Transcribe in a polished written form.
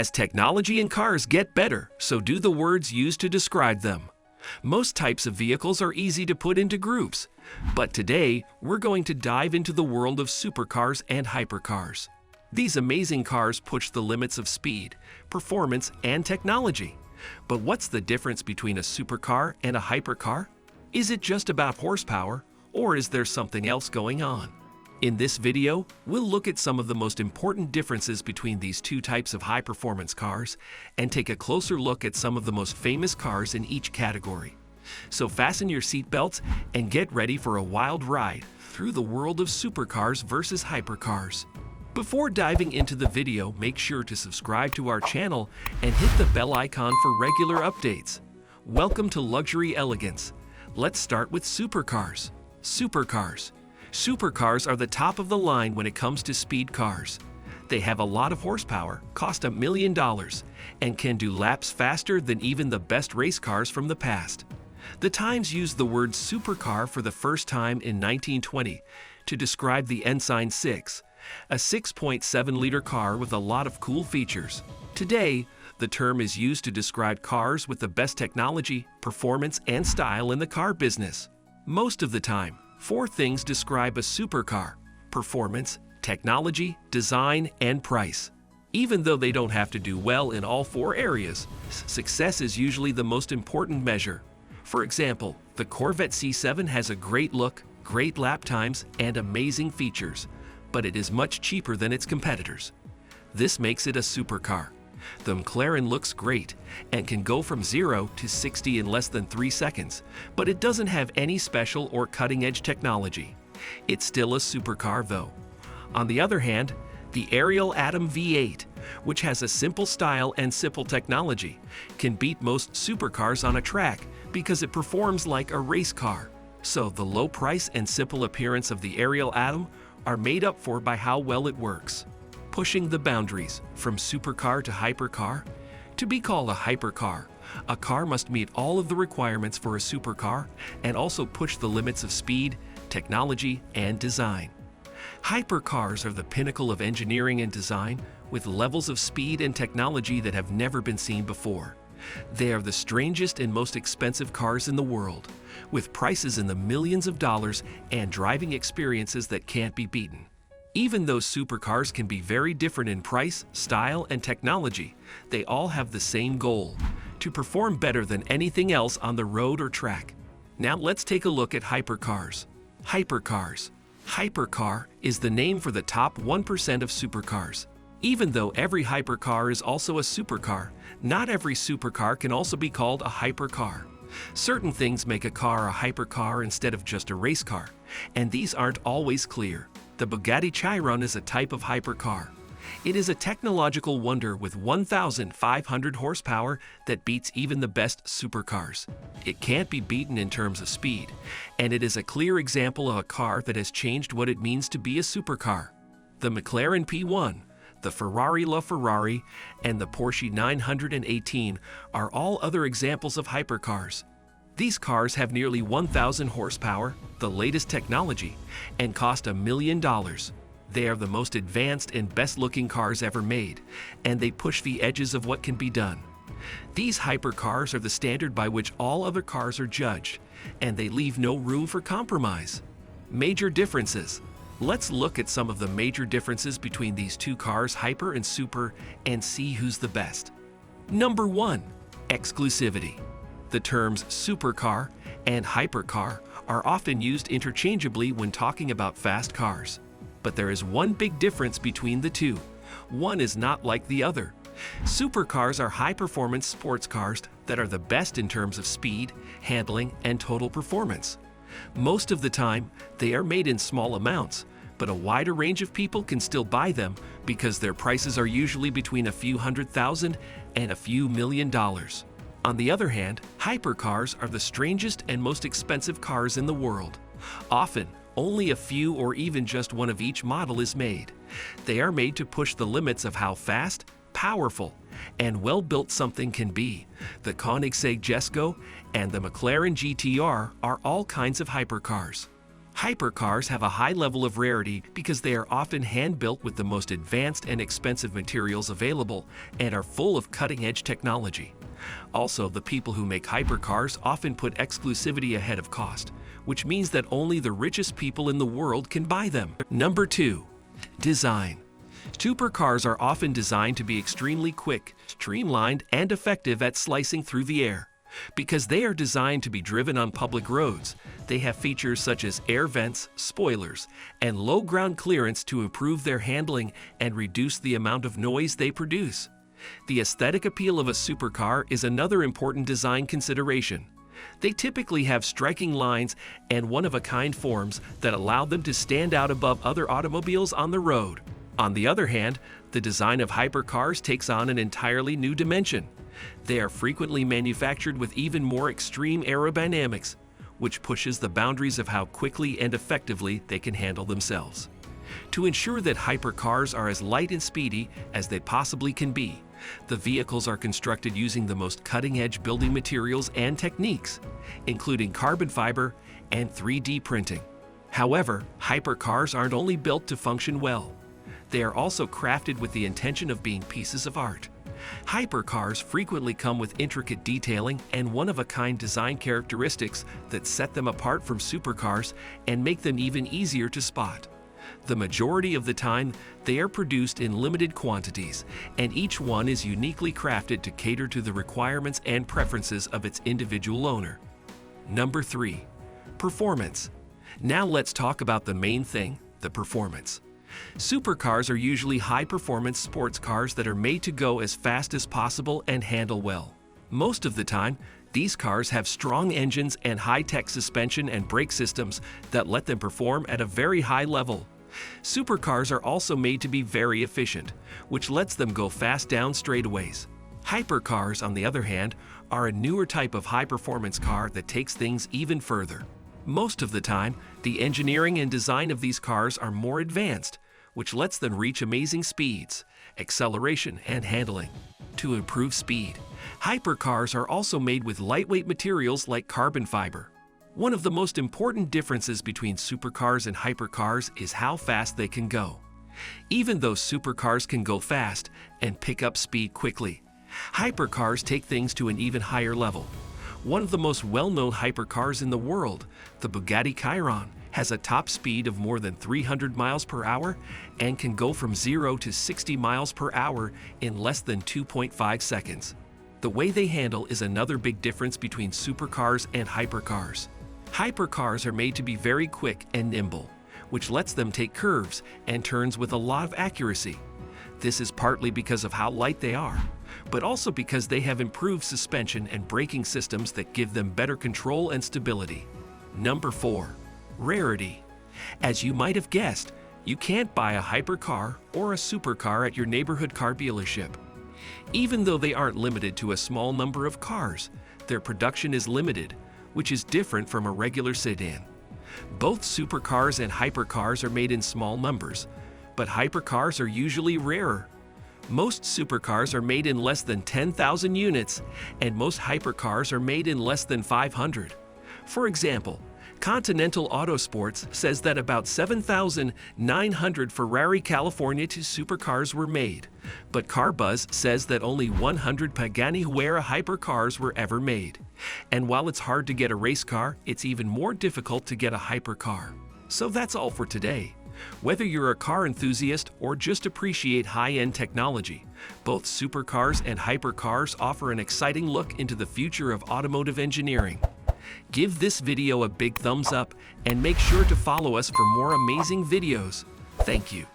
As technology and cars get better, so do the words used to describe them. Most types of vehicles are easy to put into groups, but today we're going to dive into the world of supercars and hypercars. These amazing cars push the limits of speed, performance, and technology. But what's the difference between a supercar and a hypercar? Is it just about horsepower, or is there something else going on? In this video, we'll look at some of the most important differences between these two types of high-performance cars and take a closer look at some of the most famous cars in each category. So fasten your seatbelts and get ready for a wild ride through the world of supercars versus hypercars. Before diving into the video, make sure to subscribe to our channel and hit the bell icon for regular updates. Welcome to Luxury Elegance. Let's start with supercars. Supercars. Supercars are the top of the line when it comes to speed cars. They have a lot of horsepower, cost $1 million, and can do laps faster than even the best race cars from the past. The Times used the word supercar for the first time in 1920 to describe the Ensign 6, a 6.7-liter car with a lot of cool features. Today, the term is used to describe cars with the best technology, performance, and style in the car business. Most of the time, four things describe a supercar: performance, technology, design, and price. Even though they don't have to do well in all four areas, success is usually the most important measure. For example, the Corvette C7 has a great look, great lap times, and amazing features, but it is much cheaper than its competitors. This makes it a supercar. The McLaren looks great and can go from 0 to 60 in less than 3 seconds, but it doesn't have any special or cutting-edge technology. It's still a supercar though. On the other hand, the Ariel Atom V8, which has a simple style and simple technology, can beat most supercars on a track because it performs like a race car. So the low price and simple appearance of the Ariel Atom are made up for by how well it works. Pushing the boundaries from supercar to hypercar. To be called a hypercar, a car must meet all of the requirements for a supercar and also push the limits of speed, technology, and design. Hypercars are the pinnacle of engineering and design, with levels of speed and technology that have never been seen before. They are the strangest and most expensive cars in the world, with prices in the millions of dollars and driving experiences that can't be beaten. Even though supercars can be very different in price, style, and technology, they all have the same goal: to perform better than anything else on the road or track. Now let's take a look at hypercars. Hypercars. Hypercar is the name for the top 1% of supercars. Even though every hypercar is also a supercar, not every supercar can also be called a hypercar. Certain things make a car a hypercar instead of just a race car, and these aren't always clear. The Bugatti Chiron is a type of hypercar. It is a technological wonder with 1,500 horsepower that beats even the best supercars. It can't be beaten in terms of speed, and it is a clear example of a car that has changed what it means to be a supercar. The McLaren P1, the Ferrari LaFerrari, and the Porsche 918 are all other examples of hypercars. These cars have nearly 1,000 horsepower, the latest technology, and cost $1 million. They are the most advanced and best-looking cars ever made, and they push the edges of what can be done. These hypercars are the standard by which all other cars are judged, and they leave no room for compromise. Major differences. Let's look at some of the major differences between these two cars, hyper and super, and see who's the best. Number 1. Exclusivity. The terms supercar and hypercar are often used interchangeably when talking about fast cars. But there is one big difference between the two. One is not like the other. Supercars are high-performance sports cars that are the best in terms of speed, handling, and total performance. Most of the time, they are made in small amounts, but a wider range of people can still buy them because their prices are usually between a few $100,000 and a few $1 million. On the other hand, hypercars are the strangest and most expensive cars in the world. Often, only a few or even just one of each model is made. They are made to push the limits of how fast, powerful, and well-built something can be. The Koenigsegg Jesko and the McLaren GTR are all kinds of hypercars. Hypercars have a high level of rarity because they are often hand-built with the most advanced and expensive materials available and are full of cutting-edge technology. Also, the people who make hypercars often put exclusivity ahead of cost, which means that only the richest people in the world can buy them. Number 2. Design. Supercars are often designed to be extremely quick, streamlined, and effective at slicing through the air. Because they are designed to be driven on public roads, they have features such as air vents, spoilers, and low ground clearance to improve their handling and reduce the amount of noise they produce. The aesthetic appeal of a supercar is another important design consideration. They typically have striking lines and one-of-a-kind forms that allow them to stand out above other automobiles on the road. On the other hand, the design of hypercars takes on an entirely new dimension. They are frequently manufactured with even more extreme aerodynamics, which pushes the boundaries of how quickly and effectively they can handle themselves. To ensure that hypercars are as light and speedy as they possibly can be, the vehicles are constructed using the most cutting-edge building materials and techniques, including carbon fiber and 3D printing. However, hypercars aren't only built to function well. They are also crafted with the intention of being pieces of art. Hypercars frequently come with intricate detailing and one-of-a-kind design characteristics that set them apart from supercars and make them even easier to spot. The majority of the time, they are produced in limited quantities, and each one is uniquely crafted to cater to the requirements and preferences of its individual owner. Number 3. Performance. Now let's talk about the main thing, the performance. Supercars are usually high-performance sports cars that are made to go as fast as possible and handle well. Most of the time, these cars have strong engines and high-tech suspension and brake systems that let them perform at a very high level. Supercars are also made to be very efficient, which lets them go fast down straightaways. Hypercars, on the other hand, are a newer type of high-performance car that takes things even further. Most of the time, the engineering and design of these cars are more advanced, which lets them reach amazing speeds, acceleration, and handling. To improve speed, hypercars are also made with lightweight materials like carbon fiber. One of the most important differences between supercars and hypercars is how fast they can go. Even though supercars can go fast and pick up speed quickly, hypercars take things to an even higher level. One of the most well-known hypercars in the world, the Bugatti Chiron, has a top speed of more than 300 miles per hour and can go from 0 to 60 miles per hour in less than 2.5 seconds. The way they handle is another big difference between supercars and hypercars. Hypercars are made to be very quick and nimble, which lets them take curves and turns with a lot of accuracy. This is partly because of how light they are, but also because they have improved suspension and braking systems that give them better control and stability. Number 4. Rarity. As you might have guessed, you can't buy a hypercar or a supercar at your neighborhood car dealership. Even though they aren't limited to a small number of cars, their production is limited, which is different from a regular sedan. Both supercars and hypercars are made in small numbers, but hypercars are usually rarer. Most supercars are made in less than 10,000 units, and most hypercars are made in less than 500. For example, Continental Autosports says that about 7,900 Ferrari California 2 supercars were made, but CarBuzz says that only 100 Pagani Huayra hypercars were ever made. And while it's hard to get a race car, it's even more difficult to get a hypercar. So that's all for today. Whether you're a car enthusiast or just appreciate high-end technology, both supercars and hypercars offer an exciting look into the future of automotive engineering. Give this video a big thumbs up and make sure to follow us for more amazing videos. Thank you.